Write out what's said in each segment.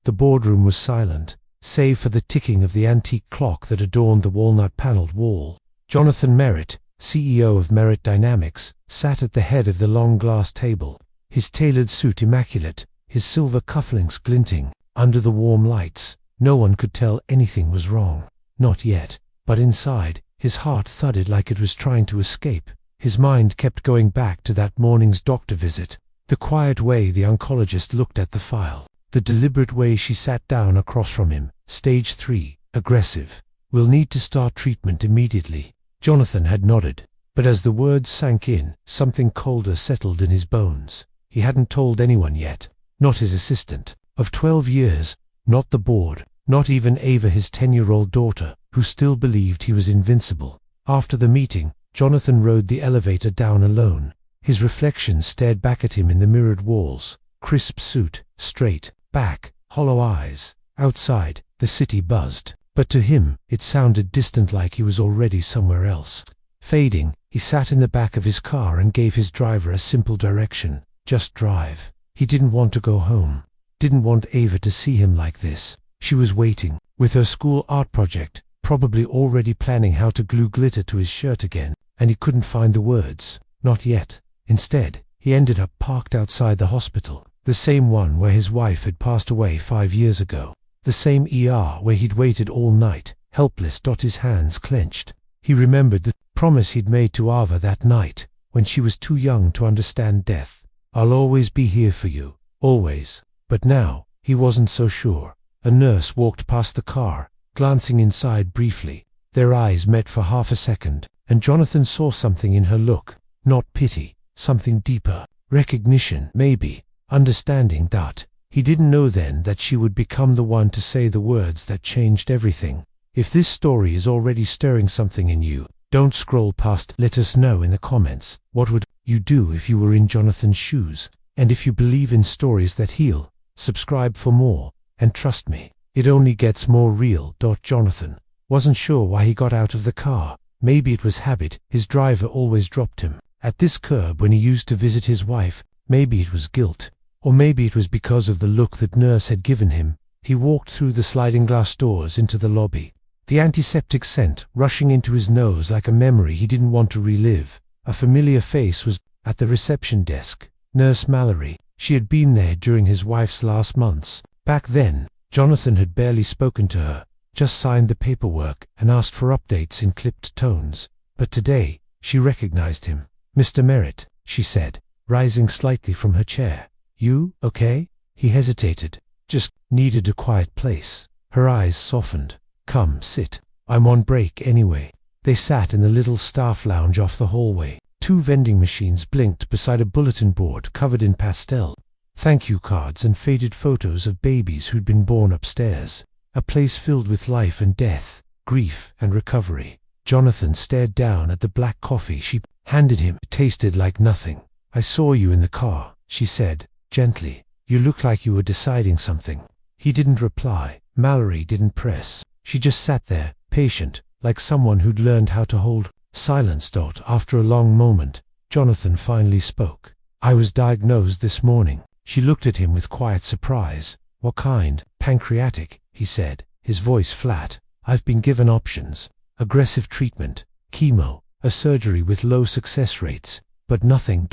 The boardroom was silent, save for the ticking of the antique clock that adorned the walnut-paneled wall. Jonathan Meritt, CEO of Meritt Dynamics, sat at the head of the long glass table, his tailored suit immaculate, his silver cufflinks glinting. Under the warm lights, no one could tell anything was wrong. Not yet. But inside, his heart thudded like it was trying to escape. His mind kept going back to that morning's doctor visit. The quiet way the oncologist looked at the file. The deliberate way she sat down across from him. Stage 3, aggressive. We'll need to start treatment immediately. Jonathan had nodded. But as the words sank in, something colder settled in his bones. He hadn't told anyone yet. Not his assistant. Of 12 years, not the board, not even Ava, his 10-year-old daughter, who still believed he was invincible. After the meeting, Jonathan rode the elevator down alone. His reflection stared back at him in the mirrored walls. Crisp suit, straight back, hollow eyes. Outside, the city buzzed. But to him, it sounded distant, like he was already somewhere else. Fading, he sat in the back of his car and gave his driver a simple direction. Just drive. He didn't want to go home. Didn't want Ava to see him like this. She was waiting, with her school art project, probably already planning how to glue glitter to his shirt again, and he couldn't find the words. Not yet. Instead, he ended up parked outside the hospital, the same one where his wife had passed away 5 years ago, the same ER where he'd waited all night, helpless. His hands clenched. He remembered the promise he'd made to Ava that night, when she was too young to understand death. I'll always be here for you, always. But now, he wasn't so sure. A nurse walked past the car, glancing inside briefly. Their eyes met for half a second, and Jonathan saw something in her look. Not pity, something deeper. Recognition, maybe. Understanding that. He didn't know then that she would become the one to say the words that changed everything. If this story is already stirring something in you, don't scroll past. Let us know in the comments. What would you do if you were in Jonathan's shoes? And if you believe in stories that heal, subscribe for more, and trust me, it only gets more real. Jonathan wasn't sure why he got out of the car. Maybe it was habit. His driver always dropped him at this curb when he used to visit his wife. Maybe it was guilt. Or maybe it was because of the look that nurse had given him. He walked through the sliding glass doors into the lobby. The antiseptic scent rushing into his nose like a memory he didn't want to relive. A familiar face was at the reception desk. Nurse Mallory. She had been there during his wife's last months. Back then, Jonathan had barely spoken to her, just signed the paperwork and asked for updates in clipped tones. But today, she recognized him. Mr. Meritt, she said, rising slightly from her chair. You, okay? He hesitated. Just needed a quiet place. Her eyes softened. Come, sit. I'm on break anyway. They sat in the little staff lounge off the hallway. 2 vending machines blinked beside a bulletin board covered in pastel. Thank you cards and faded photos of babies who'd been born upstairs. A place filled with life and death, grief and recovery. Jonathan stared down at the black coffee she handed him. It tasted like nothing. I saw you in the car, she said, gently. You looked like you were deciding something. He didn't reply. Mallory didn't press. She just sat there, patient, like someone who'd learned how to hold silence. After a long moment, Jonathan finally spoke. I was diagnosed this morning. She looked at him with quiet surprise. What kind? Pancreatic, he said, his voice flat. I've been given options. Aggressive treatment, chemo, a surgery with low success rates, but nothing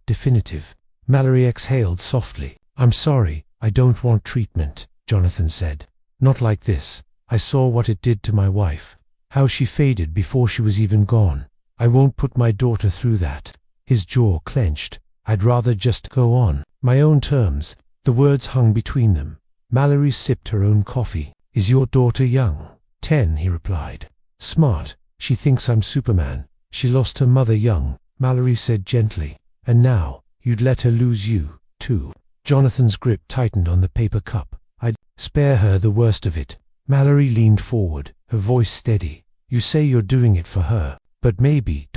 definitive. Mallory exhaled softly. I'm sorry, I don't want treatment, Jonathan said. Not like this. I saw what it did to my wife. How she faded before she was even gone. I won't put my daughter through that. His jaw clenched. I'd rather just go on my own terms. The words hung between them. Mallory sipped her own coffee. Is your daughter young? 10, he replied. Smart. She thinks I'm Superman. She lost her mother young, Mallory said gently. And now, you'd let her lose you, too. Jonathan's grip tightened on the paper cup. I'd spare her the worst of it. Mallory leaned forward, her voice steady. You say you're doing it for her, but maybe,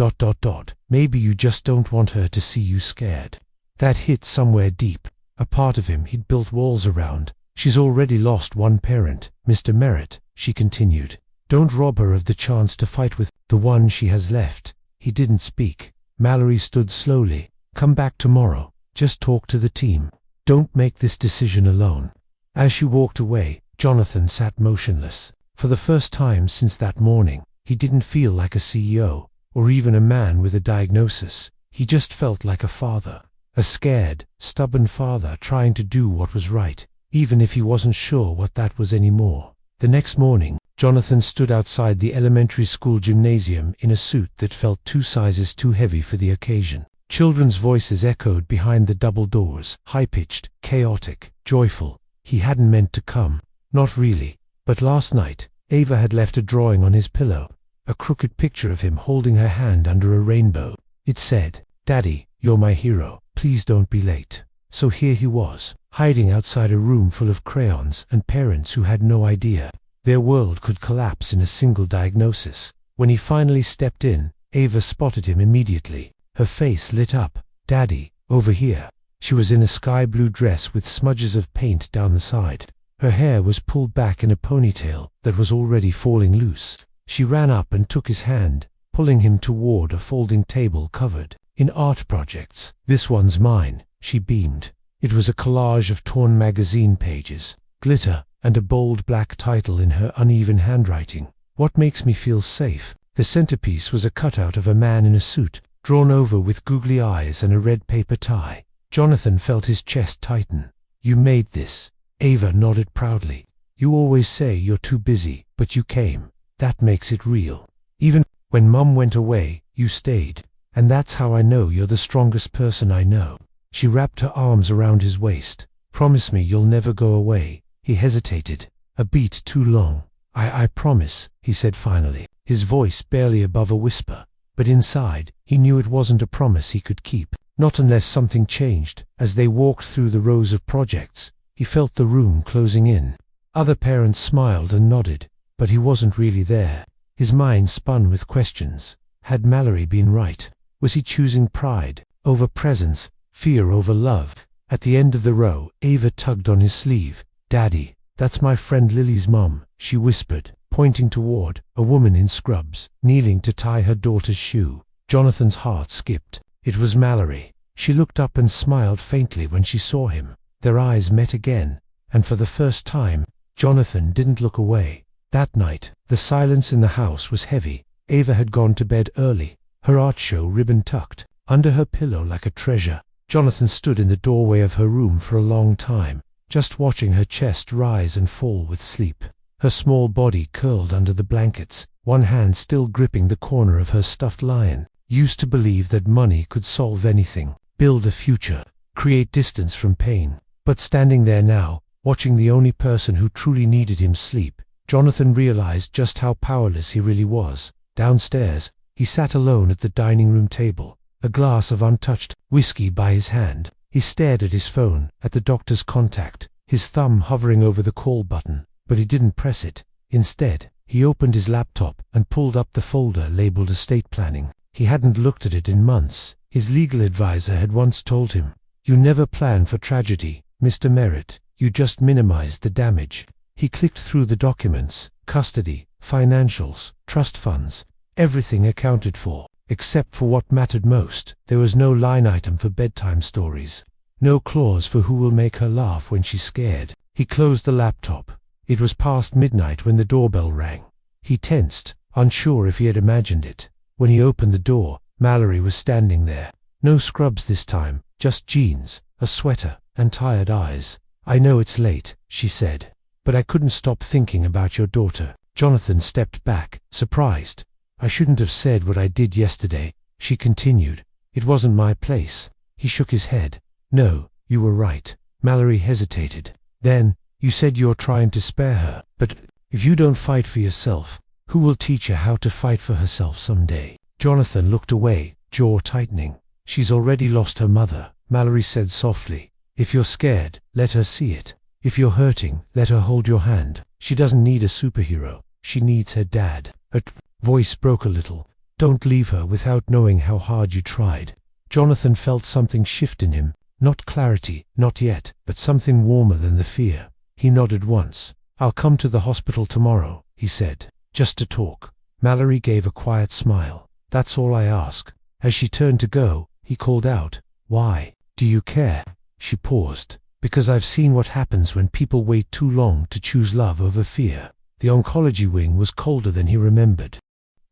maybe you just don't want her to see you scared. That hit somewhere deep, a part of him he'd built walls around. She's already lost one parent, Mr. Meritt, she continued. Don't rob her of the chance to fight with the one she has left. He didn't speak. Mallory stood slowly. Come back tomorrow. Just talk to the team. Don't make this decision alone. As she walked away, Jonathan sat motionless. For the first time since that morning, he didn't feel like a CEO, or even a man with a diagnosis. He just felt like a father. A scared, stubborn father trying to do what was right, even if he wasn't sure what that was anymore. The next morning, Jonathan stood outside the elementary school gymnasium in a suit that felt 2 sizes too heavy for the occasion. Children's voices echoed behind the double doors, high-pitched, chaotic, joyful. He hadn't meant to come. Not really. But last night, Ava had left a drawing on his pillow. A crooked picture of him holding her hand under a rainbow. It said, "Daddy, you're my hero. Please don't be late." So here he was, hiding outside a room full of crayons and parents who had no idea. Their world could collapse in a single diagnosis. When he finally stepped in, Ava spotted him immediately. Her face lit up. "Daddy, over here." She was in a sky blue dress with smudges of paint down the side. Her hair was pulled back in a ponytail that was already falling loose. She ran up and took his hand, pulling him toward a folding table covered in art projects. "This one's mine," she beamed. It was a collage of torn magazine pages, glitter, and a bold black title in her uneven handwriting. "What makes me feel safe?" The centerpiece was a cutout of a man in a suit, drawn over with googly eyes and a red paper tie. Jonathan felt his chest tighten. "You made this." Ava nodded proudly. "You always say you're too busy, but you came. That makes it real. Even when Mum went away, you stayed. And that's how I know you're the strongest person I know." She wrapped her arms around his waist. "Promise me you'll never go away." He hesitated, a beat too long. I promise," he said finally, his voice barely above a whisper. But inside, he knew it wasn't a promise he could keep. Not unless something changed. As they walked through the rows of projects, he felt the room closing in. Other parents smiled and nodded, but he wasn't really there. His mind spun with questions. Had Mallory been right? Was he choosing pride over presence, fear over love? At the end of the row, Ava tugged on his sleeve. "Daddy, that's my friend Lily's mum," she whispered, pointing toward a woman in scrubs, kneeling to tie her daughter's shoe. Jonathan's heart skipped. It was Mallory. She looked up and smiled faintly when she saw him. Their eyes met again, and for the first time, Jonathan didn't look away. That night, the silence in the house was heavy. Ava had gone to bed early, her art show ribbon tucked under her pillow like a treasure. Jonathan stood in the doorway of her room for a long time, just watching her chest rise and fall with sleep. Her small body curled under the blankets, one hand still gripping the corner of her stuffed lion. Used to believe that money could solve anything, build a future, create distance from pain. But standing there now, watching the only person who truly needed him sleep, Jonathan realized just how powerless he really was. Downstairs, he sat alone at the dining room table, a glass of untouched whiskey by his hand. He stared at his phone, at the doctor's contact, his thumb hovering over the call button, but he didn't press it. Instead, he opened his laptop and pulled up the folder labeled estate planning. He hadn't looked at it in months. His legal advisor had once told him, "You never plan for tragedy, Mr. Meritt, you just minimize the damage." He clicked through the documents, custody, financials, trust funds, everything accounted for, except for what mattered most. There was no line item for bedtime stories, no clause for who will make her laugh when she's scared. He closed the laptop. It was past midnight when the doorbell rang. He tensed, unsure if he had imagined it. When he opened the door, Mallory was standing there. No scrubs this time, just jeans, a sweater, and tired eyes. "I know it's late," she said, "but I couldn't stop thinking about your daughter." Jonathan stepped back, surprised. "I shouldn't have said what I did yesterday," she continued. "It wasn't my place." He shook his head. "No, you were right." Mallory hesitated. "Then, you said you're trying to spare her. But if you don't fight for yourself, who will teach her how to fight for herself someday?" Jonathan looked away, jaw tightening. "She's already lost her mother," Mallory said softly. "If you're scared, let her see it. If you're hurting, let her hold your hand. She doesn't need a superhero. She needs her dad." Her voice broke a little. "Don't leave her without knowing how hard you tried." Jonathan felt something shift in him. Not clarity, not yet, but something warmer than the fear. He nodded once. "I'll come to the hospital tomorrow," he said. "Just to talk." Mallory gave a quiet smile. "That's all I ask." As she turned to go, he called out, "Why? Do you care?" She paused. Because I've seen what happens when people wait too long to choose love over fear. The oncology wing was colder than he remembered.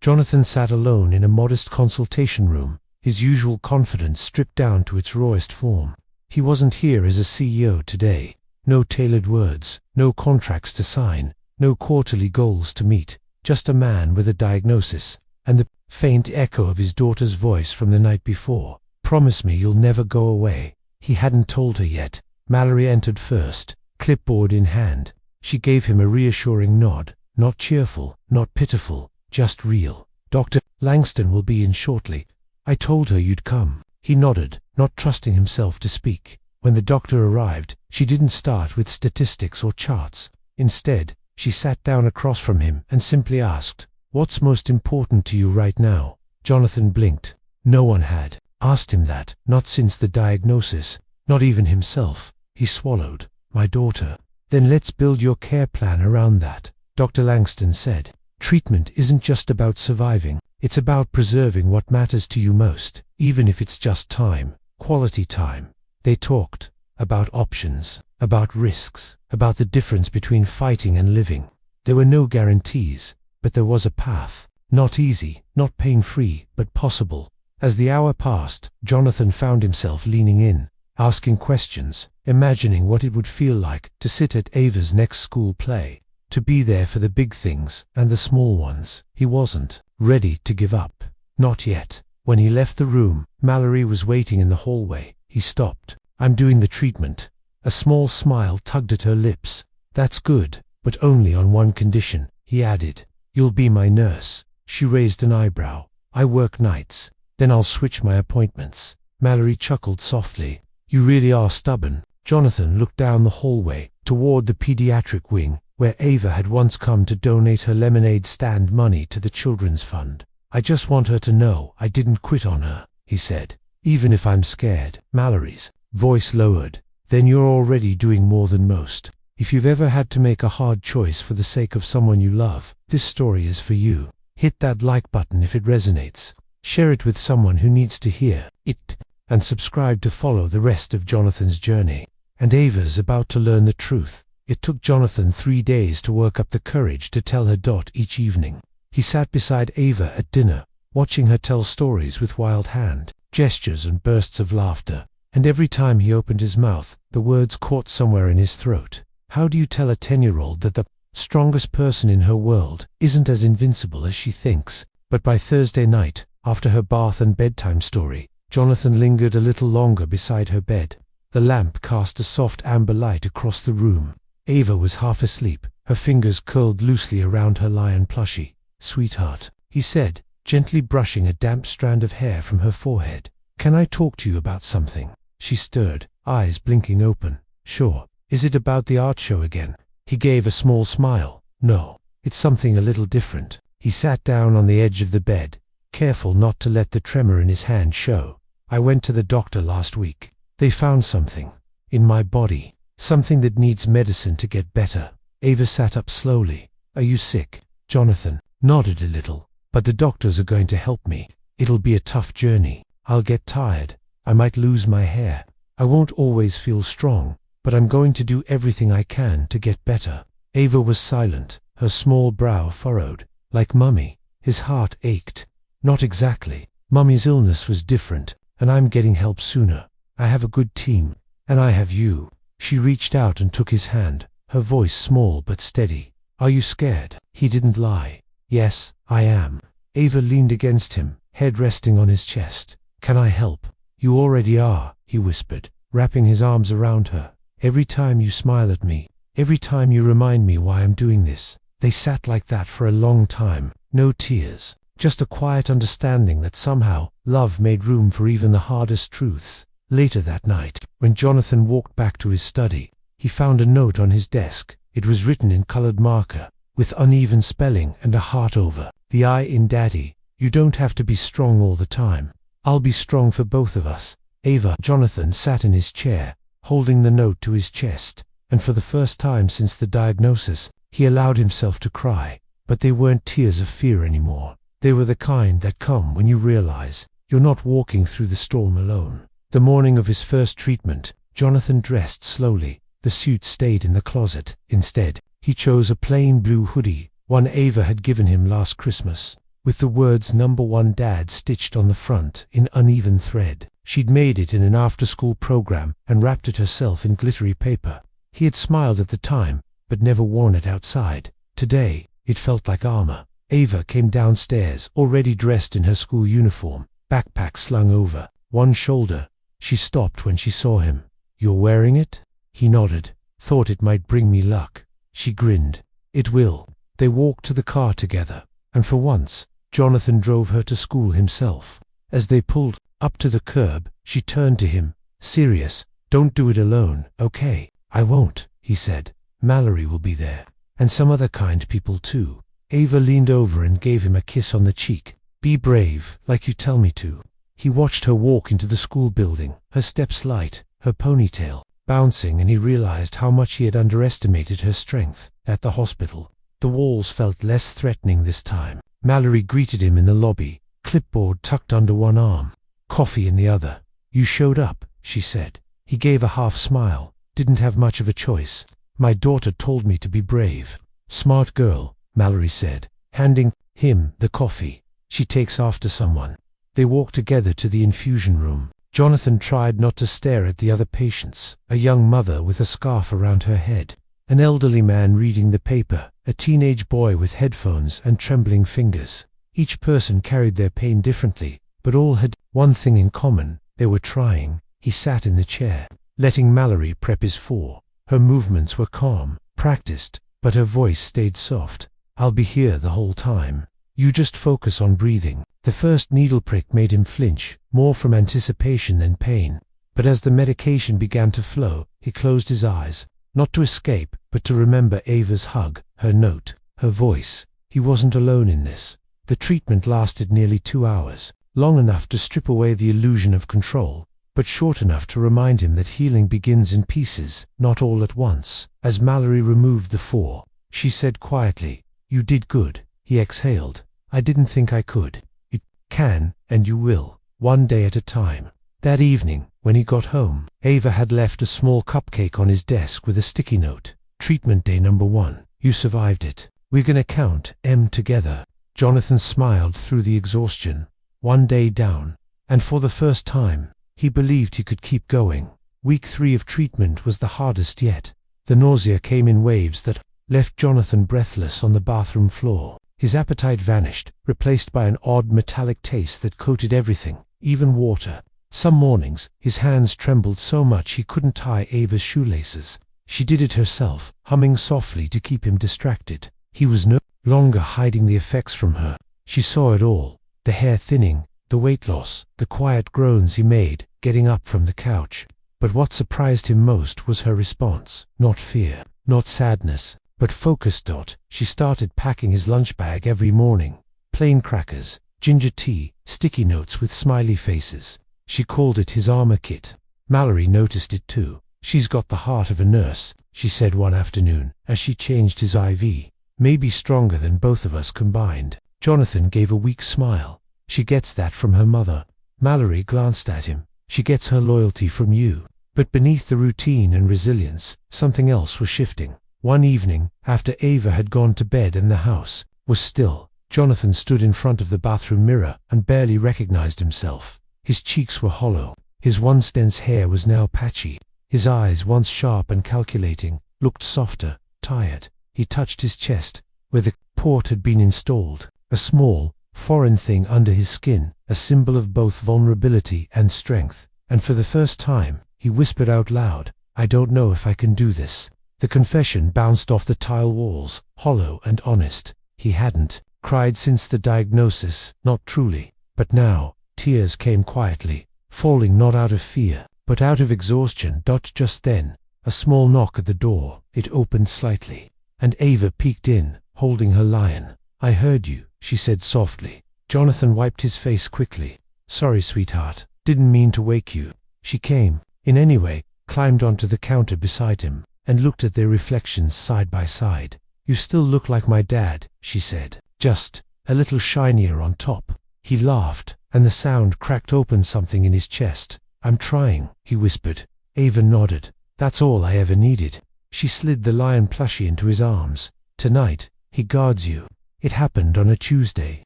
Jonathan sat alone in a modest consultation room, his usual confidence stripped down to its rawest form. He wasn't here as a CEO today. No tailored words, no contracts to sign, no quarterly goals to meet, just a man with a diagnosis, and the faint echo of his daughter's voice from the night before. "Promise me you'll never go away." He hadn't told her yet. Mallory entered first, clipboard in hand. She gave him a reassuring nod, not cheerful, not pitiful, just real. "Dr. Langston will be in shortly. I told her you'd come." He nodded, not trusting himself to speak. When the doctor arrived, she didn't start with statistics or charts. Instead, she sat down across from him and simply asked, "What's most important to you right now?" Jonathan blinked. No one had asked him that, not since the diagnosis, not even himself. He swallowed. "My daughter." "Then let's build your care plan around that," Dr. Langston said. "Treatment isn't just about surviving, it's about preserving what matters to you most, even if it's just time, quality time." They talked about options, about risks, about the difference between fighting and living. There were no guarantees, but there was a path. Not easy, not pain-free, but possible. As the hour passed, Jonathan found himself leaning in, asking questions, imagining what it would feel like to sit at Ava's next school play, to be there for the big things and the small ones. He wasn't ready to give up. Not yet. When he left the room, Mallory was waiting in the hallway. He stopped. "I'm doing the treatment." A small smile tugged at her lips. "That's good, but only on one condition," he added. "You'll be my nurse." She raised an eyebrow. "I work nights. Then I'll switch my appointments." Mallory chuckled softly. "You really are stubborn." Jonathan looked down the hallway, toward the pediatric wing, where Ava had once come to donate her lemonade stand money to the children's fund. "I just want her to know I didn't quit on her," he said. "Even if I'm scared." Mallory's voice lowered. "Then you're already doing more than most. If you've ever had to make a hard choice for the sake of someone you love, this story is for you. Hit that like button if it resonates. Share it with someone who needs to hear it, and subscribe to follow the rest of Jonathan's journey." And Ava's about to learn the truth. It took Jonathan 3 days to work up the courage to tell her each evening. He sat beside Ava at dinner, watching her tell stories with wild hand, gestures and bursts of laughter. And every time he opened his mouth, the words caught somewhere in his throat. How do you tell a 10-year-old that the strongest person in her world isn't as invincible as she thinks? But by Thursday night, after her bath and bedtime story, Jonathan lingered a little longer beside her bed. The lamp cast a soft amber light across the room. Ava was half asleep, her fingers curled loosely around her lion plushie. "Sweetheart," he said, gently brushing a damp strand of hair from her forehead. "Can I talk to you about something?" She stirred, eyes blinking open. "Sure. Is it about the art show again?" He gave a small smile. "No, it's something a little different." He sat down on the edge of the bed, careful not to let the tremor in his hand show. "I went to the doctor last week. They found something in my body, something that needs medicine to get better." Ava sat up slowly. "Are you sick?" Jonathan nodded a little. "But the doctors are going to help me. It'll be a tough journey. I'll get tired. I might lose my hair. I won't always feel strong, but I'm going to do everything I can to get better." Ava was silent, her small brow furrowed. "Like Mummy." His heart ached. "Not exactly. Mummy's illness was different, and I'm getting help sooner. I have a good team, and I have you." She reached out and took his hand, her voice small but steady. "Are you scared?" He didn't lie. "Yes, I am." Ava leaned against him, head resting on his chest. "Can I help?" "You already are," he whispered, wrapping his arms around her. "Every time you smile at me, every time you remind me why I'm doing this." They sat like that for a long time, no tears, just a quiet understanding that somehow love made room for even the hardest truths. Later that night, when Jonathan walked back to his study, he found a note on his desk. It was written in colored marker, with uneven spelling and a heart over the I in Daddy. "You don't have to be strong all the time. I'll be strong for both of us." Ava. Jonathan sat in his chair, holding the note to his chest, and for the first time since the diagnosis, he allowed himself to cry. But they weren't tears of fear anymore. They were the kind that come when you realize you're not walking through the storm alone. The morning of his first treatment, Jonathan dressed slowly. The suit stayed in the closet. Instead, he chose a plain blue hoodie, one Ava had given him last Christmas, with the words "Number 1 Dad" stitched on the front in uneven thread. She'd made it in an after-school program and wrapped it herself in glittery paper. He had smiled at the time, but never worn it outside. Today, it felt like armor. Ava came downstairs, already dressed in her school uniform, backpack slung over one shoulder. She stopped when she saw him. "You're wearing it?" He nodded. "Thought it might bring me luck." She grinned. "It will." They walked to the car together, and for once, Jonathan drove her to school himself. As they pulled up to the curb, she turned to him. "Serious, don't do it alone, okay?" "I won't," he said. "Mallory will be there, and some other kind people too." Ava leaned over and gave him a kiss on the cheek. "Be brave, like you tell me to." He watched her walk into the school building, her steps light, her ponytail bouncing, and he realized how much he had underestimated her strength. At the hospital, the walls felt less threatening this time. Mallory greeted him in the lobby, clipboard tucked under one arm, coffee in the other. "You showed up," she said. He gave a half smile. "Didn't have much of a choice. My daughter told me to be brave." "Smart girl," Mallory said, handing him the coffee. "She takes after someone." They walked together to the infusion room. Jonathan tried not to stare at the other patients, a young mother with a scarf around her head, an elderly man reading the paper, a teenage boy with headphones and trembling fingers. Each person carried their pain differently, but all had one thing in common: they were trying. He sat in the chair, letting Mallory prep his four. Her movements were calm, practiced, but her voice stayed soft. "I'll be here the whole time. You just focus on breathing." The first needle prick made him flinch, more from anticipation than pain. But as the medication began to flow, he closed his eyes, not to escape, but to remember Ava's hug, her note, her voice. He wasn't alone in this. The treatment lasted nearly 2 hours, long enough to strip away the illusion of control, but short enough to remind him that healing begins in pieces, not all at once. As Mallory removed the four, she said quietly, "You did good." He exhaled. "I didn't think I could." "You can, and you will, one day at a time." That evening, when he got home, Ava had left a small cupcake on his desk with a sticky note. "Treatment day number 1. You survived it. We're gonna count M together." Jonathan smiled through the exhaustion. One day down, and for the first time, he believed he could keep going. Week 3 of treatment was the hardest yet. The nausea came in waves that left Jonathan breathless on the bathroom floor. His appetite vanished, replaced by an odd metallic taste that coated everything, even water. Some mornings, his hands trembled so much he couldn't tie Ava's shoelaces. She did it herself, humming softly to keep him distracted. He was no longer hiding the effects from her. She saw it all: the hair thinning, the weight loss, the quiet groans he made, getting up from the couch. But what surprised him most was her response. Not fear, not sadness, but focus. She started packing his lunch bag every morning. Plain crackers, ginger tea, sticky notes with smiley faces. She called it his armor kit. Mallory noticed it too. "She's got the heart of a nurse," she said one afternoon, as she changed his IV. "Maybe stronger than both of us combined." Jonathan gave a weak smile. "She gets that from her mother." Mallory glanced at him. "She gets her loyalty from you." But beneath the routine and resilience, something else was shifting. One evening, after Ava had gone to bed and the house was still, Jonathan stood in front of the bathroom mirror and barely recognized himself. His cheeks were hollow. His once dense hair was now patchy. His eyes, once sharp and calculating, looked softer, tired. He touched his chest, where the port had been installed, a small, foreign thing under his skin, a symbol of both vulnerability and strength. And for the first time, he whispered out loud, "I don't know if I can do this." The confession bounced off the tile walls, hollow and honest. He hadn't cried since the diagnosis, not truly. But now, tears came quietly, falling not out of fear, but out of exhaustion. Just then, a small knock at the door. It opened slightly, and Ava peeked in, holding her lion. "I heard you," she said softly. Jonathan wiped his face quickly. "Sorry, sweetheart. Didn't mean to wake you." She came in anyway, climbed onto the counter beside him, and looked at their reflections side by side. "You still look like my dad," she said, "just a little shinier on top." He laughed, and the sound cracked open something in his chest. "I'm trying," he whispered. Ava nodded. That's all I ever needed. She slid the lion plushie into his arms. Tonight, he guards you. It happened on a Tuesday.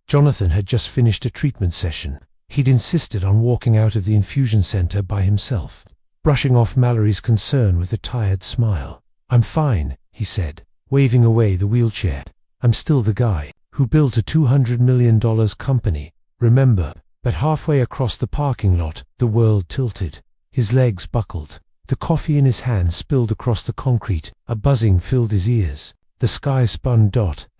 Jonathan had just finished a treatment session. He'd insisted on walking out of the infusion center by himself, brushing off Mallory's concern with a tired smile. I'm fine, he said, waving away the wheelchair. I'm still the guy who built a $200 million company, remember? But halfway across the parking lot, the world tilted. His legs buckled. The coffee in his hand spilled across the concrete. A buzzing filled his ears. The sky spun,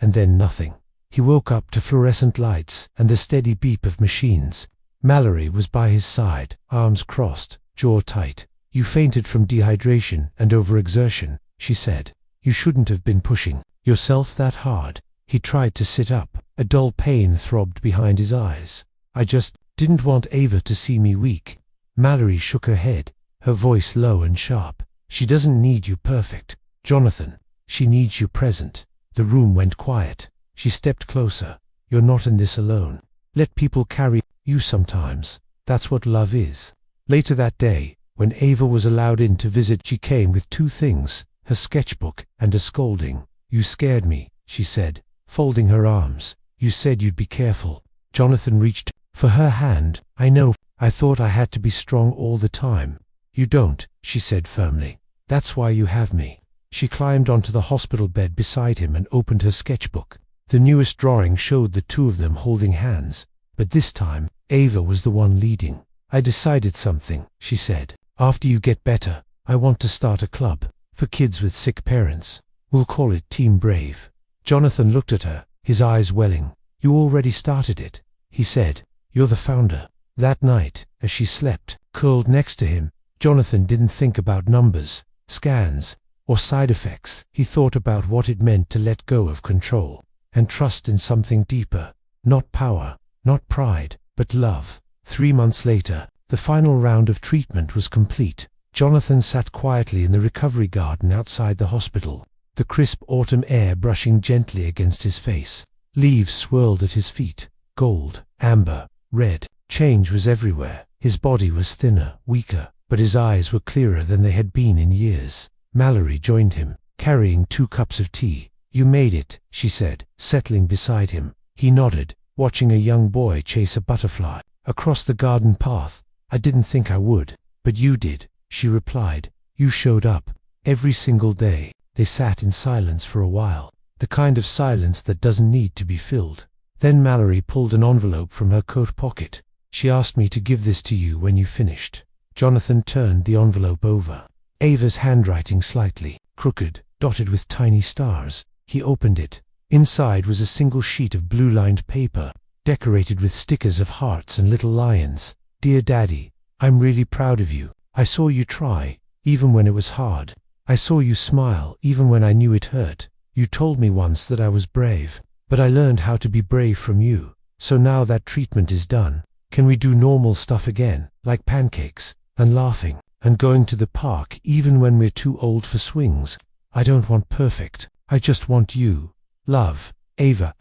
and then nothing. He woke up to fluorescent lights and the steady beep of machines. Mallory was by his side, arms crossed, jaw tight. You fainted from dehydration and overexertion, she said. You shouldn't have been pushing yourself that hard. He tried to sit up. A dull pain throbbed behind his eyes. I just didn't want Ava to see me weak. Mallory shook her head, her voice low and sharp. She doesn't need you perfect, Jonathan. She needs you present. The room went quiet. She stepped closer. You're not in this alone. Let people carry you sometimes. That's what love is. Later that day, when Ava was allowed in to visit, she came with two things, her sketchbook and a scolding. You scared me, she said, folding her arms. You said you'd be careful. Jonathan reached for her hand. I know. I thought I had to be strong all the time. You don't, she said firmly. That's why you have me. She climbed onto the hospital bed beside him and opened her sketchbook. The newest drawing showed the two of them holding hands, but this time, Ava was the one leading. I decided something, she said. After you get better, I want to start a club for kids with sick parents. We'll call it Team Brave. Jonathan looked at her, his eyes welling. You already started it, he said. You're the founder. That night, as she slept, curled next to him, Jonathan didn't think about numbers, scans, or side effects. He thought about what it meant to let go of control and trust in something deeper. Not power, not pride, but love. 3 months later, the final round of treatment was complete. Jonathan sat quietly in the recovery garden outside the hospital, the crisp autumn air brushing gently against his face. Leaves swirled at his feet, gold, amber, red. Change was everywhere. His body was thinner, weaker, but his eyes were clearer than they had been in years. Mallory joined him, carrying 2 cups of tea. You made it, she said, settling beside him. He nodded, watching a young boy chase a butterfly across the garden path. I didn't think I would, but you did, she replied. You showed up, every single day. They sat in silence for a while, the kind of silence that doesn't need to be filled. Then Mallory pulled an envelope from her coat pocket. She asked me to give this to you when you finished. Jonathan turned the envelope over. Ava's handwriting slightly crooked, dotted with tiny stars. He opened it. Inside was a single sheet of blue-lined paper, decorated with stickers of hearts and little lions. Dear Daddy, I'm really proud of you. I saw you try, even when it was hard. I saw you smile, even when I knew it hurt. You told me once that I was brave, but I learned how to be brave from you. So now that treatment is done, can we do normal stuff again, like pancakes, and laughing, and going to the park even when we're too old for swings? I don't want perfect. I just want you. Love, Ava.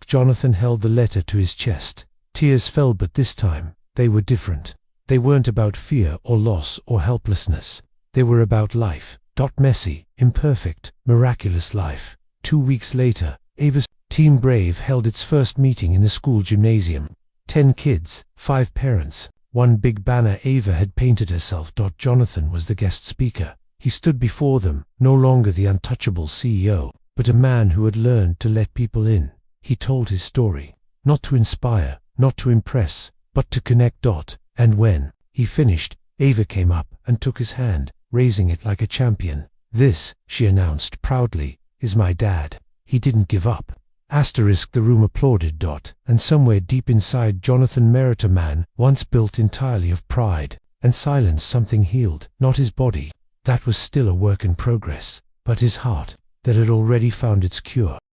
Jonathan held the letter to his chest. Tears fell, but this time, they were different. They weren't about fear or loss or helplessness. They were about life. Messy, imperfect, miraculous life. 2 weeks later, Ava's Team Brave held its first meeting in the school gymnasium. 10 kids, 5 parents, 1 big banner Ava had painted herself. Jonathan was the guest speaker. He stood before them, no longer the untouchable CEO, but a man who had learned to let people in. He told his story, not to inspire, not to impress, but to connect. And when he finished, Ava came up and took his hand, raising it like a champion. This, she announced proudly, is my dad. He didn't give up. The room applauded. And somewhere deep inside Jonathan Meritt, a man once built entirely of pride and silence, something healed, not his body. That was still a work in progress, but his heart, that had already found its cure.